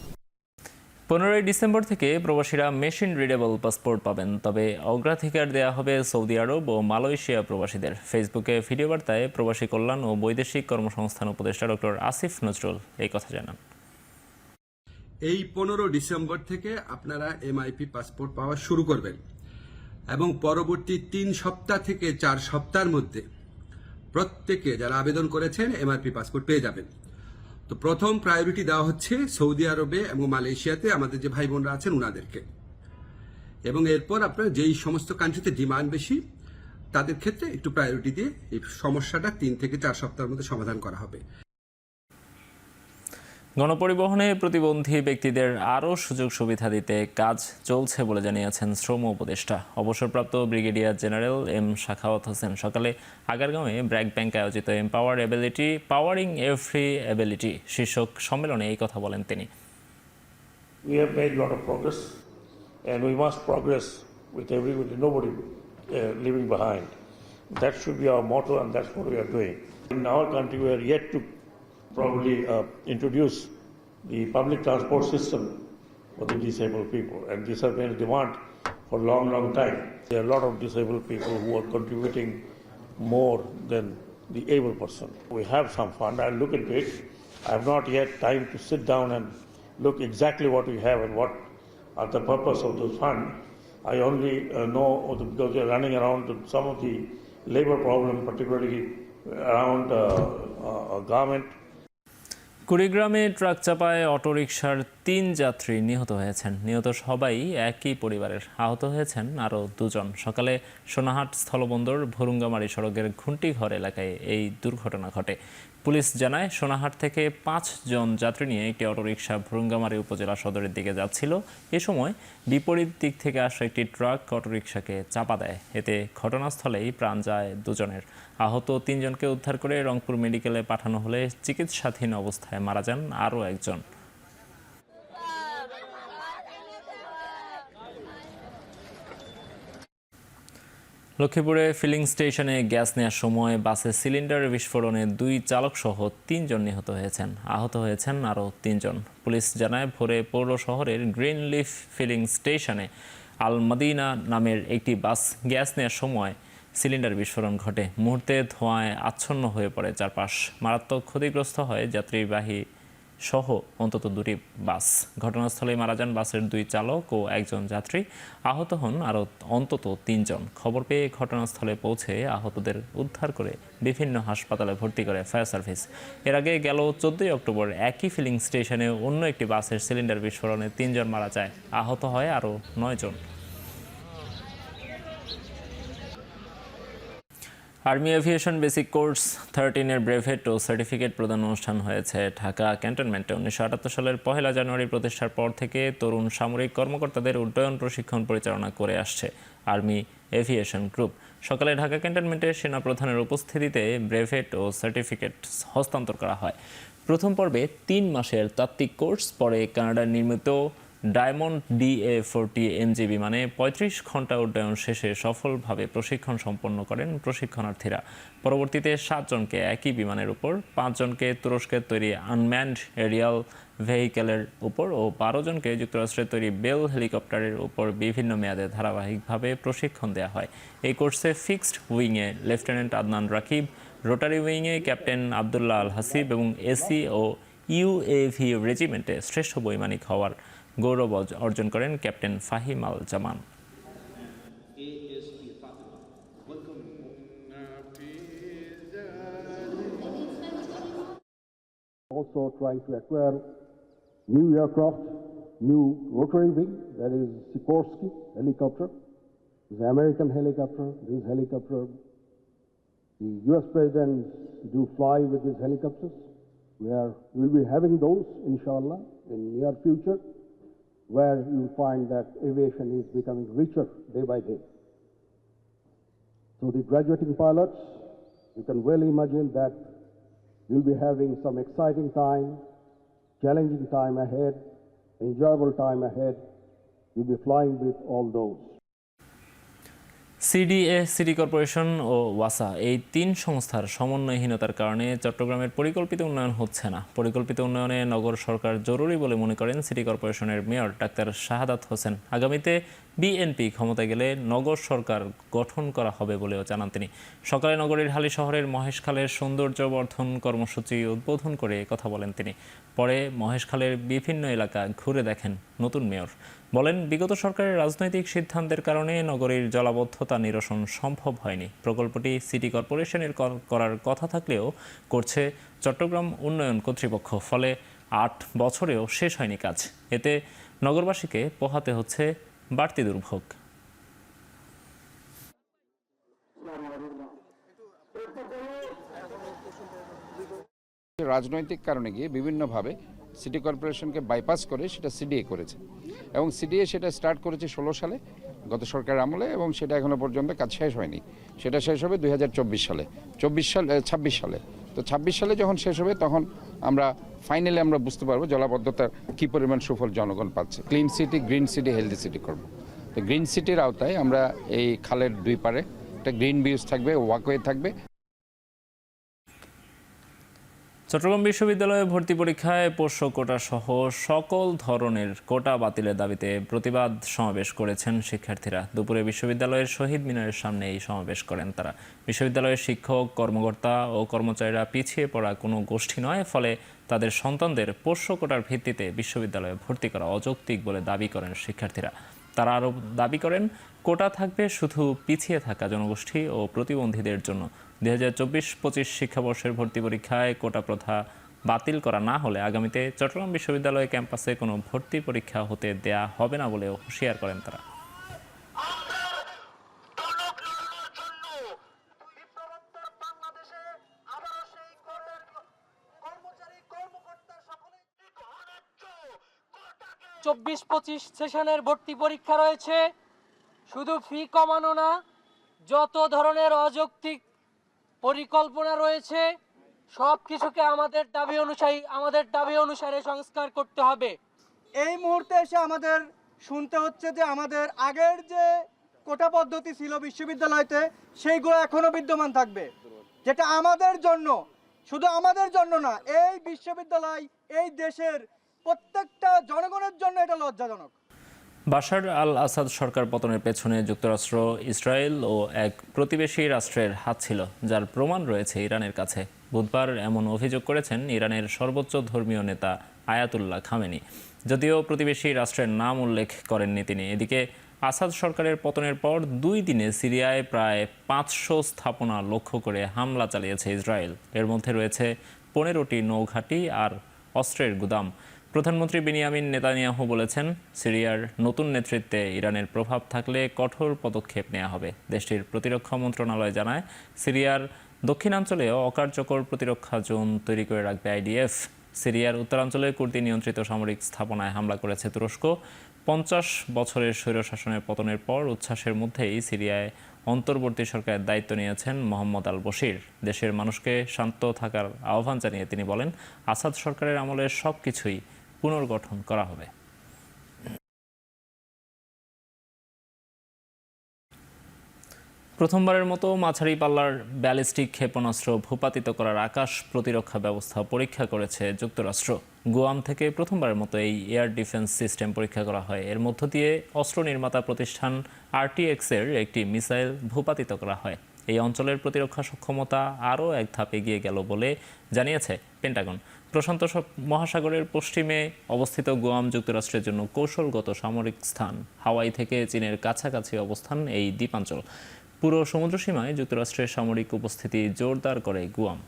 S1: 15 ডিসেম্বর থেকে প্রবাসীরা মেশিন রিডেবল পাসপোর্ট পাবেন, তবে অগ্রাধিকার দেওয়া হবে সৌদি আরব ও মালয়েশিয়া প্রবাসীদের। ফেসবুকে ভিডিও বার্তায় প্রবাসী কল্যাণ ও বৈদেশিক কর্মসংস্থান উপদেষ্টা ডক্টর আসিফ নজরুল এই কথা জানান।
S16: এই 15 ডিসেম্বর থেকে আপনারা MIP পাসপোর্ট পাওয়া শুরু করবেন এবং পরবর্তী 3 সপ্তাহ থেকে 4 সপ্তাহের মধ্যে প্রত্যেকে যারা আবেদন করেছেন MIP পাসপোর্ট পেয়ে যাবেন। তো প্রথম প্রায়োরিটি দেওয়া হচ্ছে সৌদি আরবে এবং মালয়েশিয়াতে আমাদের যে ভাই বোনরা আছেন ওনাদেরকে, এবং এরপর আপনার যেই সমস্ত কান্ট্রিতে ডিমান্ড বেশি তাদের ক্ষেত্রে একটু প্রায়োরিটি দিয়ে এই সমস্যাটা 3 থেকে 4 সপ্তাহের মধ্যে সমাধান করা হবে।
S1: গণপরিবহনে প্রতিবন্ধী ব্যক্তিদের আরও সুযোগ সুবিধা দিতে কাজ চলছে বলে জানিয়েছেন শ্রম উপদেষ্টা। অবসরপ্রাপ্ত brigadier general M Shakhawat Hossain সকালে আগারগাঁওয়ে ব্র্যাক ব্যাংকে আয়োজিত empower ability powering every ability শীর্ষক সম্মেলনে এই কথা বলেন তিনি।
S17: We have made a lot of progress and we must progress with everybody, nobody leaving behind. That should be our motto and that's what we are doing. In our country we are yet to probably introduce the public transport system for the disabled people, and this has been a demand for a long time. There are a lot of disabled people who are contributing more than the able person. We have some fund. I'll look into it. I have not yet time to sit down and look exactly what we have and what are the purpose of those funds. I only know because we are running around to some of the labor problem, particularly around garment.
S1: কুড়িগ্রামে ট্রাক চাপায় অটোরিকশার 3 যাত্রী নিহত হয়েছেন। নিহত সবাই একই পরিবারের, আহত হয়েছেন আরও 2 জন। সকালে সোনাহাট স্থলবন্দর ভুরুঙ্গামারি সড়কের ঘুন্টিঘর এলাকায় এই দুর্ঘটনা ঘটে। পুলিশ জানায় সোনাহাট থেকে 5 জন যাত্রী নিয়ে একটি অটোরিকশা ভুরুঙ্গামারি উপজেলা সদরের দিকে যাচ্ছিল। এ সময় বিপরীত দিক থেকে আসা একটি ট্রাক অটোরিকশাকে চাপা দেয়। এতে ঘটনাস্থলেই প্রাণ যায় 2 জনের। আহত 3 জনকে উদ্ধার করে রংপুর মেডিকেলে পাঠানো হলে চিকিৎসাধীন অবস্থায় মারা যান আরও একজন। লক্ষ্মীপুরে ফিলিং স্টেশনে গ্যাস নেওয়ার সময় বাসের সিলিন্ডার বিস্ফোরণে 2 চালকসহ 3 জন নিহত হয়েছেন, আহত হয়েছেন আরও 3 জন। পুলিশ জানায় ভোরে পৌর শহরের গ্রিন লিফ ফিলিং স্টেশনে আল মাদিনা নামের একটি বাস গ্যাস নেওয়ার সময় সিলিন্ডার বিস্ফোরণ ঘটে। মুহূর্তে ধোঁয়ায় আচ্ছন্ন হয়ে পড়ে চারপাশ। মারাত্মক ক্ষতিগ্রস্ত হয় যাত্রীবাহী সহ অন্তত 2টি বাস। ঘটনাস্থলে মারা যান বাসের 2 চালক ও 1 জন যাত্রী। আহত হন আরও অন্তত 3 জন। খবর পেয়ে ঘটনাস্থলে পৌঁছে আহতদের উদ্ধার করে বিভিন্ন হাসপাতালে ভর্তি করে ফায়ার সার্ভিস। এর আগে গেল 14 অক্টোবর একই ফিলিং স্টেশনে অন্য একটি বাসের সিলিন্ডার বিস্ফোরণে 3 জন মারা যায়, আহত হয় আরও 9 জন। আর্মি এভিয়েশন বেসিক কোর্স 13-এর ব্রেভেট ও সার্টিফিকেট প্রদান অনুষ্ঠান হয়েছে ঢাকা ক্যান্টনমেন্টে। 1978 সালের 1 জানুয়ারি প্রতিষ্ঠার পর থেকে তরুণ সামরিক কর্মকর্তাদের উড্ডয়ন প্রশিক্ষণ পরিচালনা করে আসছে আর্মি এভিয়েশন গ্রুপ। সকালে ঢাকা ক্যান্টনমেন্টে সেনাপ্রধানের উপস্থিতিতে ব্রেভেট ও সার্টিফিকেট হস্তান্তর করা হয়। প্রথম পর্বে 3 মাসের তাত্ত্বিক কোর্স, পরে কানাডার নির্মিত ডায়মন্ড DA-40 MG বিমানে 35 ঘন্টা উড্ডয়ন শেষে সফলভাবে প্রশিক্ষণ সম্পন্ন করেন প্রশিক্ষণার্থীরা। পরবর্তীতে 7 জনকে একই বিমানের উপর, 5 জনকে তুরস্কের তৈরি আনম্যান্ড এরিয়াল ভেহিকেলের উপর ও 12 জনকে যুক্তরাষ্ট্রের তৈরি বেল হেলিকপ্টারের উপর বিভিন্ন মেয়াদে ধারাবাহিকভাবে প্রশিক্ষণ দেওয়া হয়। এই কোর্সে ফিক্সড উইংয়ে লেফটেন্যান্ট আদনান রাকিব, রোটারি উইংয়ে ক্যাপ্টেন আবদুল্লাহ আল হাসিব এবং এসি ও UAV রেজিমেন্টে শ্রেষ্ঠ বৈমানিক হওয়ার গৌরব অর্জন করেন captain Fahim Al Zaman.
S18: Also trying to acquire new aircraft, new rotary wing, that is Sikorsky helicopter, the American helicopter, this helicopter. The US President do fly with these helicopters. We'll be having those, inshallah, in near future, where you'll find that aviation is becoming richer day by day. So the graduating pilots, you can well imagine that you'll be having some exciting time, challenging time ahead, enjoyable time ahead. You'll be flying with all those.
S1: CDA, city corporation ও ওয়াসা এই 3 সংস্থার সমন্বয়হীনতার কারণে চট্টগ্রামের পরিকল্পিত উন্নয়ন হচ্ছে না। পরিকল্পিত উন্নয়নে নগর সরকার জরুরি বলে মনে করেন সিটি কর্পোরেশনের মেয়র ডাক্তার শাহাদাত হোসেন। আগামীতে বিএনপি ক্ষমতায় গেলে নগর সরকার গঠন করা হবে বলেও জানান তিনি। সকালে নগরীর হালি শহরের মহেশখালের সৌন্দর্যবর্ধন কর্মসূচি উদ্বোধন করে কথা বলেন তিনি। পরে মহেশখালের বিভিন্ন এলাকা ঘুরে দেখেন নতুন মেয়র। বলেন, বিগত সরকারের রাজনৈতিক সিদ্ধান্তের কারণে নগরীর জলাবদ্ধতা নিরসন সম্ভব হয়নি। প্রকল্পটি সিটি কর্পোরেশনের করার কথা থাকলেও করছে চট্টগ্রাম উন্নয়ন কর্তৃপক্ষ, ফলে 8 বছরেও শেষ হয়নি কাজ। এতে নগরবাসীকে পোহাতে হচ্ছে বাড়তি দুর্ভোগ।
S19: রাজনৈতিক কারণে গিয়ে বিভিন্নভাবে সিটি কর্পোরেশনকে বাইপাস করে সেটা সিডিএ করেছে এবং সিডিএ সেটা স্টার্ট করেছে 16 সালে গত সরকারের আমলে এবং সেটা এখনো পর্যন্ত কাজ শেষ হয়নি। সেটা শেষ হবে 2024 সালে, 26 সালে। তো 26 সালে যখন শেষ হবে তখন আমরা ফাইনালি আমরা বুঝতে পারবো জলাবদ্ধতার কী পরিমাণ সুফল জনগণ পাচ্ছে। Clean city, green city, healthy city করব। তো গ্রিন সিটির আওতায় আমরা এই খালের 2 পারে একটা গ্রিন বিউজ থাকবে, ওয়াকওয়ে থাকবে।
S1: চট্টগ্রাম বিশ্ববিদ্যালয়ে ভর্তি পরীক্ষায় পোষ্য কোটা সহ সকল ধরনের কোটা বাতিলের দাবিতে প্রতিবাদ সমাবেশ করেছেন শিক্ষার্থীরা। দুপুরে বিশ্ববিদ্যালয়ের শহীদ মিনারের সামনে এই সমাবেশ করেন তারা। বিশ্ববিদ্যালয়ের শিক্ষক, কর্মকর্তা ও কর্মচারীরা পিছিয়ে পড়া কোনো গোষ্ঠী নয়, ফলে তাদের সন্তানদের পোষ্য কোটার ভিত্তিতে বিশ্ববিদ্যালয়ে ভর্তি করা অযৌক্তিক বলে দাবি করেন শিক্ষার্থীরা। তারা আরও দাবি করেন, কোটা থাকবে শুধু পিছিয়ে থাকা জনগোষ্ঠী ও প্রতিবন্ধীদের জন্য। 2024-25 শিক্ষাবর্ষের ভর্তি পরীক্ষায় কোটা প্রথা বাতিল করা না হলে আগামীতে চট্টগ্রাম বিশ্ববিদ্যালয় ক্যাম্পাসে কোনো ভর্তি পরীক্ষা হতে দেয়া হবে না বলেও হুঁশিয়ার করেন তারা।
S20: চব্বিশ 25 সেশনের ভর্তি পরীক্ষা রয়েছে। শুধু ফি কমানো না, যত ধরনের অযৌক্তিক পরিকল্পনা রয়েছে সব কিছুকে আমাদের দাবি অনুসারে সংস্কার করতে হবে।
S21: এই মুহূর্তে এসে আমাদের শুনতে হচ্ছে যে আমাদের আগের যে কোটা পদ্ধতি ছিল বিশ্ববিদ্যালয়তে সেইগুলো এখনো বিদ্যমান থাকবে, যেটা আমাদের জন্য, শুধু আমাদের জন্য না, এই বিশ্ববিদ্যালয় এই দেশের প্রত্যেকটা জনগণের জন্য এটা লজ্জাজনক।
S1: বাশার আল আসাদ সরকার পতনের পেছনে যুক্তরাষ্ট্র, ইসরায়েল ও এক প্রতিবেশী রাষ্ট্রের হাত ছিল, যার প্রমাণ রয়েছে ইরানের কাছে। বুধবার এমন অভিযোগ করেছেন ইরানের সর্বোচ্চ ধর্মীয় নেতা আয়াতুল্লাহ খামেনি, যদিও প্রতিবেশী রাষ্ট্রের নাম উল্লেখ করেননি তিনি। এদিকে আসাদ সরকারের পতনের পর 2 দিনে সিরিয়ায় প্রায় 500 স্থাপনা লক্ষ্য করে হামলা চালিয়েছে ইসরায়েল। এর মধ্যে রয়েছে 15টি নৌঘাঁটি আর অস্ত্রের গুদাম। প্রধানমন্ত্রী বেনিয়ামিন নেতানিয়াহু বলেছেন, সিরিয়ার নতুন নেতৃত্বে ইরানের প্রভাব থাকলে কঠোর পদক্ষেপ নেওয়া হবে। দেশটির প্রতিরক্ষা মন্ত্রণালয় জানায়, সিরিয়ার দক্ষিণাঞ্চলেও অকার্যকর প্রতিরক্ষা জোন তৈরি করে রাখবে আইডিএফ। সিরিয়ার উত্তরাঞ্চলে কুর্দি নিয়ন্ত্রিত সামরিক স্থাপনায় হামলা করেছে তুরস্ক। 50 বছরের স্বৈরশাসনের পতনের পর উচ্ছ্বাসের মধ্যেই সিরিয়ায় অন্তর্বর্তী সরকারের দায়িত্ব নিয়েছেন মোহাম্মদ আল বশির। দেশের মানুষকে শান্ত থাকার আহ্বান জানিয়ে তিনি বলেন, আসাদ সরকারের আমলে সবকিছুই পুনর্গঠন করা হবে। প্রথমবারের মতো মাঝারি পাল্লার ব্যালিস্টিক ক্ষেপণাস্ত্র ভূপাতিত করার আকাশ প্রতিরক্ষা ব্যবস্থা পরীক্ষা করেছে যুক্তরাষ্ট্র। গুয়াম থেকে প্রথমবারের মতো এই এয়ার ডিফেন্স সিস্টেম পরীক্ষা করা হয়। এর মধ্য দিয়ে অস্ত্র নির্মাতা প্রতিষ্ঠান RTX-এর একটি মিসাইল ভূপাতিত করা হয়। এই অঞ্চলের প্রতিরক্ষা সক্ষমতা আরও এক ধাপ এগিয়ে গেল বলে জানিয়েছে পেন্টাগন। প্রশান্ত মহাসাগরের পশ্চিমে অবস্থিত গুয়াম যুক্তরাষ্ট্রের জন্য কৌশলগত সামরিক স্থান। হাওয়াই থেকে চীনের কাছাকাছি অবস্থান এই দ্বীপাঞ্চল। পুরো সমুদ্রসীমায় যুক্তরাষ্ট্রের সামরিক উপস্থিতি জোরদার করে গুয়াম।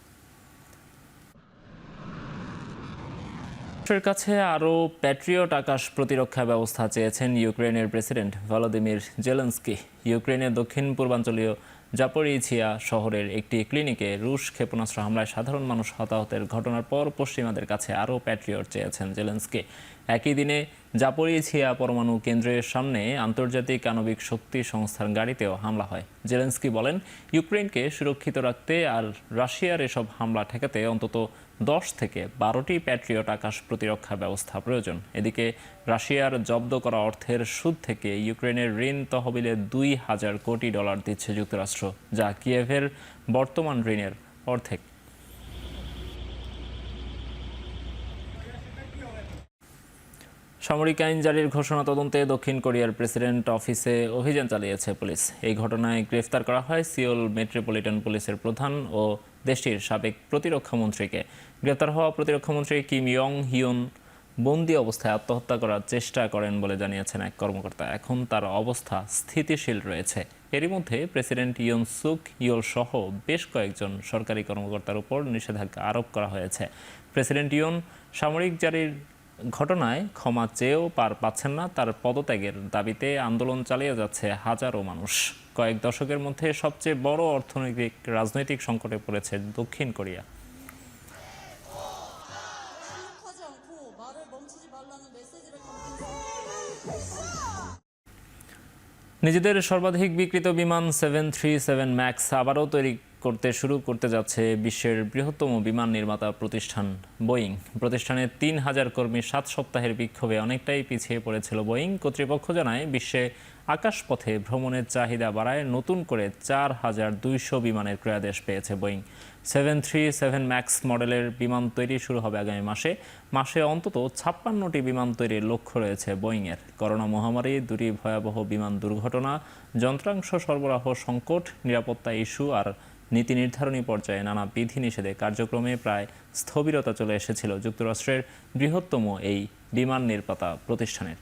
S1: যুক্তরাষ্ট্রের কাছে আরও প্যাট্রিয়ট আকাশ প্রতিরক্ষা ব্যবস্থা চেয়েছেন ইউক্রেনের প্রেসিডেন্ট ভলোদিমির জেলেনস্কি। ইউক্রেনের দক্ষিণ পূর্বাঞ্চলীয় জাপোরিঝিয়া শহরের একটি ক্লিনিকে রুশ ক্ষেপণাস্ত্র হামলায় সাধারণ মানুষ হতাহতের ঘটনার পর পশ্চিমাদের কাছে আরও প্যাট্রিয়ট চেয়েছেন জেলেনস্কি। একই দিনে জাপোরিঝিয়া পরমাণু কেন্দ্রের সামনে আন্তর্জাতিক আণবিক শক্তি সংস্থার গাড়িতেও হামলা হয়। জেলেনস্কি বলেন, ইউক্রেনকে সুরক্ষিত রাখতে আর রাশিয়ার এসব হামলা ঠেকাতে অন্তত 10 থেকে 12টি প্যাট্রিয়ট আকাশ প্রতিরক্ষা ব্যবস্থা প্রয়োজন। এদিকে রাশিয়ার জব্দ করা অর্থের সুদ থেকে ইউক্রেনের ঋণ তহবিলে $2,000 কোটি দিচ্ছে যুক্তরাষ্ট্র, যা কিয়েভের বর্তমান ঋণের অর্ধেক। সামরিক আইন জারির ঘোষণা তদন্তে দক্ষিণ কোরিয়ার প্রেসিডেন্ট অফিসে অভিযান চালিয়েছে পুলিশ। এই ঘটনায় গ্রেফতার করা হয় সিওল মেট্রোপলিটন পুলিশের প্রধান ও দেশটির সাবেক প্রতিরক্ষা মন্ত্রীকে। গ্রেফতার হওয়া প্রতিরক্ষা মন্ত্রী কিম ইয়ং হিউন বন্দি অবস্থায় আত্মহত্যা করার চেষ্টা করেন বলে জানিয়েছেন এক কর্মকর্তা। এখন তার অবস্থা স্থিতিশীল রয়েছে। এরই মধ্যে প্রেসিডেন্ট ইয়ন সুক ইয়োল সহ বেশ কয়েকজন সরকারি কর্মকর্তার উপর নিষেধাজ্ঞা আরোপ করা হয়েছে। প্রেসিডেন্ট ইয়ন সামরিক জারির ঘটনায় ক্ষমা চেয়েও পার পাচ্ছেন না। তার পদত্যাগের দাবিতে আন্দোলন চালিয়ে যাচ্ছে হাজারো মানুষ। কয়েক দশকের মধ্যে সবচেয়ে বড় অর্থনৈতিক রাজনৈতিক সংকটে পড়েছে দক্ষিণ কোরিয়া। নিজেদের সর্বাধিক বিক্রিত বিমান 737 ম্যাক্স আবারও তৈরি করতে যাচ্ছে বিশ্বের বৃহত্তম বিমান নির্মাতা প্রতিষ্ঠান বোয়িং। প্রতিষ্ঠানের 3000 কর্মী 7 সপ্তাহের বিক্ষোভে অনেকটাই পিছিয়ে পড়েছিল বোয়িং। কর্তৃপক্ষ জানায়, বিশ্বে আকাশপথে ভ্রমণের চাহিদা বাড়ায় নতুন করে 4200 বিমানের ক্রয়াদেশ পেয়েছে বোয়িং। 737 ম্যাক্স মডেলের বিমান তৈরি শুরু হবে আগামী মাসে অন্তত 56টি বিমান তৈরির লক্ষ্য রয়েছে বোয়িংয়ের। করোনা মহামারী, দুটি ভয়াবহ বিমান দুর্ঘটনা, যন্ত্রাংশ সরবরাহ সংকট, নিরাপত্তা ইস্যু আর নীতি নির্ধারণী পর্যায়ে নানা বিধিনিষেধে কার্যক্রমে প্রায় স্থবিরতা চলে এসেছিল যুক্তরাষ্ট্রের বৃহত্তম এই বিমান নির্মাতা প্রতিষ্ঠানের।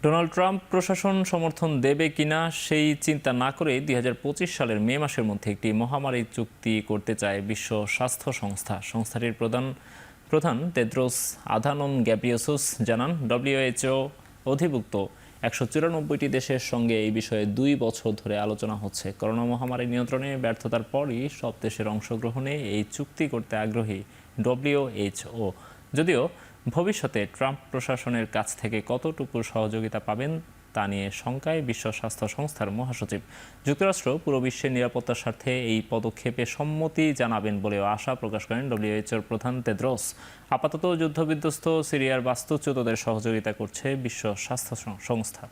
S1: ডোনাল্ড ট্রাম্প প্রশাসন সমর্থন দেবে কিনা সেই চিন্তা না করে 2025 সালের মে মাসের মধ্যে একটি মহামারী চুক্তি করতে চায় বিশ্ব স্বাস্থ্য সংস্থা। সংস্থাটির প্রধান তেদ্রোস আধানোম গ্যাব্রিয়েসুস জানান, WHO অধিভুক্ত 194টি দেশের সঙ্গে এই বিষয়ে 2 বছর ধরে আলোচনা হচ্ছে। করোনা মহামারী নিয়ন্ত্রণে ব্যর্থতার পরই সব দেশের অংশগ্রহণে এই চুক্তি করতে আগ্রহী WHO। যদিও ভবিষ্যতে ট্রাম্প প্রশাসনের কাছ থেকে কতটুকু সহযোগিতা পাবেন তা নিয়ে শঙ্কায় বিশ্ব স্বাস্থ্য সংস্থার মহাসচিব। যুক্তরাষ্ট্র পুরো বিশ্বের নিরাপত্তার স্বার্থে এই পদক্ষেপে সম্মতি জানাবেন বলেও আশা প্রকাশ করেন WHOর প্রধান তেদ্রোস। আপাতত যুদ্ধবিধ্বস্ত সিরিয়ার বাস্তুচ্যুতদের সহযোগিতা করছে বিশ্ব স্বাস্থ্য সংস্থা।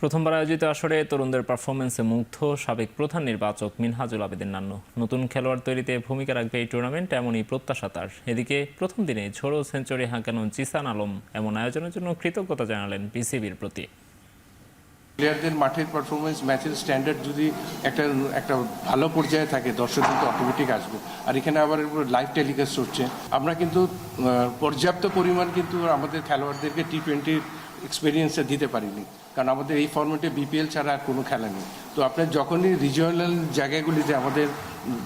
S1: প্রথমবার আয়োজিত আসরে তরুণদের পারফরমেন্সে মুগ্ধ সাবেক প্রধান নির্বাচক মিনহাজুল আবেদিন নান্নু। নতুন খেলোয়াড় তৈরিতে ভূমিকা রাখবে এই টুর্নামেন্ট, এমনই প্রত্যাশা তার। এদিকে প্রথম দিনে ঝোড়ো সেঞ্চুরি হাঁকানো জিসান আলম এমন আয়োজনের জন্য কৃতজ্ঞতা জানালেন বিসিবির প্রতি।
S2: প্লেয়ারদের মাঠের পারফরমেন্স, ম্যাচের স্ট্যান্ডার্ড যদি একটা ভালো পর্যায়ে থাকে, দর্শক কিন্তু অটোমেটিক আসবে। আর এখানে আবার লাইভ টেলিকাস্ট হচ্ছে। আমরা কিন্তু পর্যাপ্ত পরিমাণ কিন্তু আমাদের খেলোয়াড়দেরকে T20 এক্সপিরিয়েন্সটা দিতে পারিনি, কারণ আমাদের এই ফর্মেটে BPL ছাড়া আর কোনো খেলা নেই। তো আপনার যখনই রিজিওনাল জায়গাগুলিতে আমাদের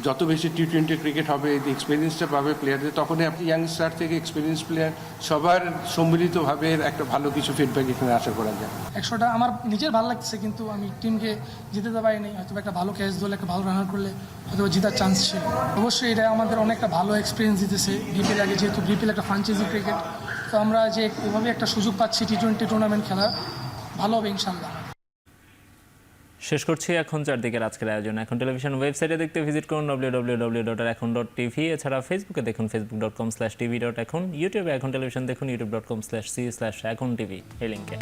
S2: যত বেশি টি20 ক্রিকেট হবে, এই এক্সপিরিয়েন্সটা পাবে প্লেয়ারদের, তখনই আপনি ইয়াংস্টার থেকে এক্সপিরিয়েন্স প্লেয়ার সবার সম্মিলিতভাবে একটা ভালো কিছু ফিডব্যাক এখানে আশা করা যায়।
S3: 100টা আমার নিজের ভালো লাগছে, কিন্তু আমি টিমকে জিতাতে পারিনি। হয়তো একটা ভালো ক্যাচ ধরলে, একটা ভালো রানার করলে হয়তো জেতার চান্স ছিল। অবশ্যই এটা আমাদের অনেকটা ভালো এক্সপিরিয়েন্স দিতেছে বিপিএল আগে, যেহেতু বিপিএল একটা ফ্র্যাঞ্চাইজি ক্রিকেট, তো আমরা যে এভাবে একটা সুযোগ পাচ্ছি টি20 টুর্নামেন্ট খেলার, ভালো হবে ইনশাল্লাহ।
S1: শেষ করছি এখন চারদিকের আজকের আয়োজন। এখন টেলিভিশন ওয়েবসাইটে দেখতে ভিজিট করুন www.ekhon.tv। এছাড়া ফেসবুকে দেখুন facebook.com/tv.ekhon, ইউটিউবে এখন টেলিভিশন দেখুন youtube.com/c/ekhon tv এই লিঙ্কে।